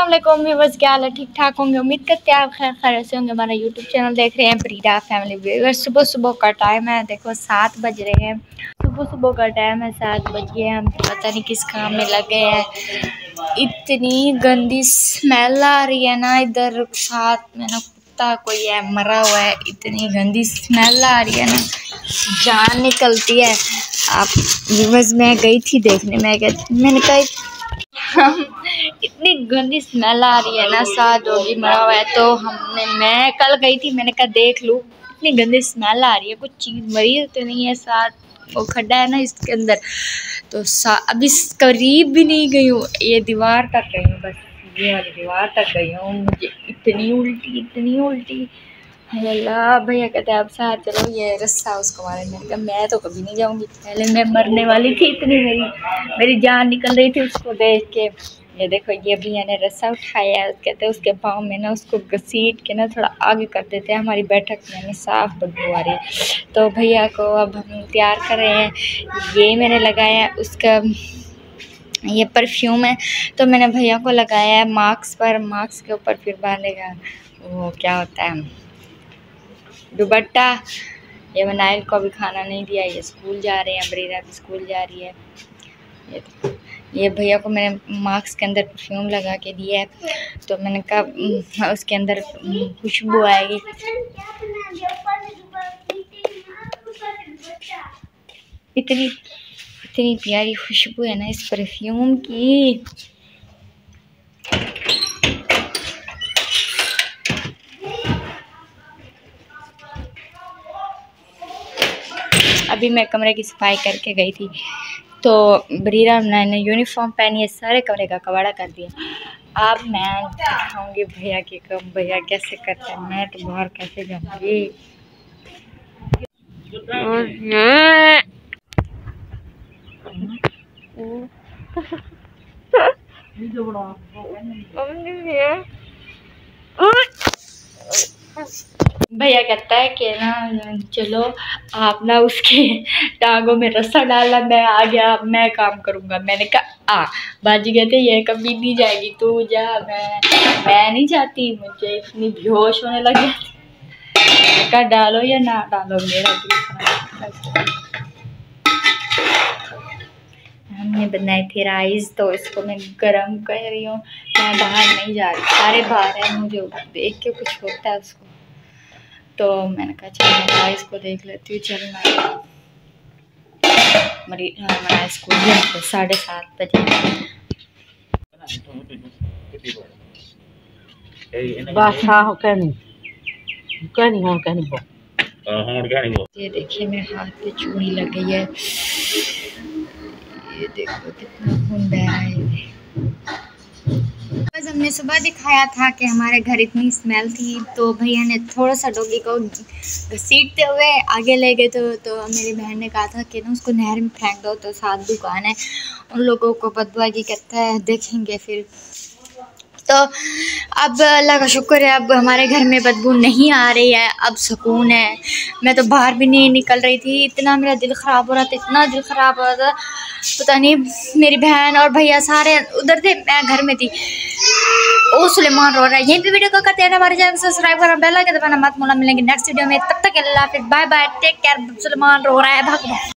अस्सलाम व्यूअर्स, क्या हाल है? ठीक ठाक होंगे। उम्मीद करते हैं आप खैर खैरियत से होंगे। हमारा यूट्यूब चैनल देख रहे हैं बरीरा फैमिली व्यूअर्स। सुबह सुबह का टाइम है, देखो 7 बज रहे हैं। सुबह सुबह का टाइम है, 7 बज गए। हम पता नहीं किस काम में लगे हैं। इतनी गंदी स्मेल आ रही है ना, इधर साथ में ना कुत्ता कोई है मरा हुआ है। इतनी गंदी स्मेल आ रही है ना, जान निकलती है। आप व्यूअर्स, मैं गई थी देखने में, मैंने कहा इतनी गंदी स्मेल आ रही है ना, साथ डॉगी मरा हुआ है। तो मैं कल गई थी, मैंने कहा देख लूँ, इतनी गंदी स्मेल आ रही है। कुछ चीज़ मरी तो नहीं है, साथ वो खड्डा है ना इसके अंदर। तो अभी करीब भी नहीं गई हूँ, ये दीवार तक गई हूँ, बस ये वाली दीवार तक गई हूँ। मुझे इतनी उल्टी अल्लाह। भैया कहते हैं अब साथ चलो, ये रस्सा उसको मारे। मैंने कहा मैं तो कभी नहीं जाऊंगी, पहले मैं मरने वाली थी, इतनी मेरी जान निकल रही थी उसको देख के। ये देखो, ये भैया ने रस्सा उठाया है, कहते हैं उसके पाँव में ना उसको घसीट के ना थोड़ा आगे कर देते हैं। हमारी बैठक में हमें साफ बदबू आ रही है। तो भैया को अब हम तैयार कर रहे हैं। ये मैंने लगाया है उसका, ये परफ्यूम है, तो मैंने भैया को लगाया है मास्क पर। मास्क के ऊपर फिर बांधेगा वो क्या होता है, दुपट्टा। ये मनाइल को अभी खाना नहीं दिया, ये स्कूल जा रहे हैं, बरीरा भी स्कूल जा रही है। ये भैया को मैंने मास्क के अंदर परफ्यूम लगा के दिया है, तो मैंने कहा उसके अंदर खुशबू आएगी। इतनी प्यारी खुशबू है ना इस परफ्यूम की। अभी मैं कमरे की सफाई करके गई थी, तो बरीरा ने यूनिफॉर्म पहनी है, सारे कमरे का कबाड़ा कर दिया। अब मैं दिखाऊंगी भैया के काम, भैया कैसे करते हैं। मैं तो बाहर कैसे जाऊंगी। भैया कहता है कि ना चलो आप ना उसके टांगों में रस्सा डालना, मैं आ गया, मैं काम करूँगा। मैंने कहा बाजी कहते ये कभी नहीं जाएगी, तू जा। मैं नहीं जाती, मुझे इतनी बेहोश होने लग जाती। कहा डालो या ना डालो, मेरा हमने बनाए थे राइस, तो इसको मैं गरम कर रही हूँ। मैं बाहर नहीं जा रही, सारे बाहर हैं, मुझे देख के कुछ होता है उसको। तो मैंने कहा चल मैं राइस को देख लेती हूँ। चलना हमारा स्कूल है 7:30 बजे। ये देखिए मेरे हाथ पे चूड़ी लग गई है, ये देखो कितना खून बह रहा है। बस हमने सुबह दिखाया था कि हमारे घर इतनी स्मेल थी, तो भैया ने थोड़ा सा डॉगी को घसीटते हुए आगे ले गए। तो मेरी बहन ने कहा था कि ना उसको नहर में फेंक दो, तो साथ दुकान है, उन लोगों को बदबू आएगी, कहता है देखेंगे फिर। तो अब अल्लाह का शुक्र है, अब हमारे घर में बदबू नहीं आ रही है, अब सुकून है। मैं तो बाहर भी नहीं निकल रही थी, इतना मेरा दिल ख़राब हो रहा था, इतना दिल ख़राब हो रहा था, पता नहीं। मेरी बहन और भैया सारे उधर थे, मैं घर में थी। ओ सुलेमान रो रहा है। यहीं पे वीडियो को करते हैं, हमारे चैनल सब्सक्राइब करना, बेल आइकन दबाना मत भूलना। मिलेंगे नेक्स्ट वीडियो में, तब तक अल्लाह हाफिज़, bye bye, take care. Suleman रो रहा है, भाग।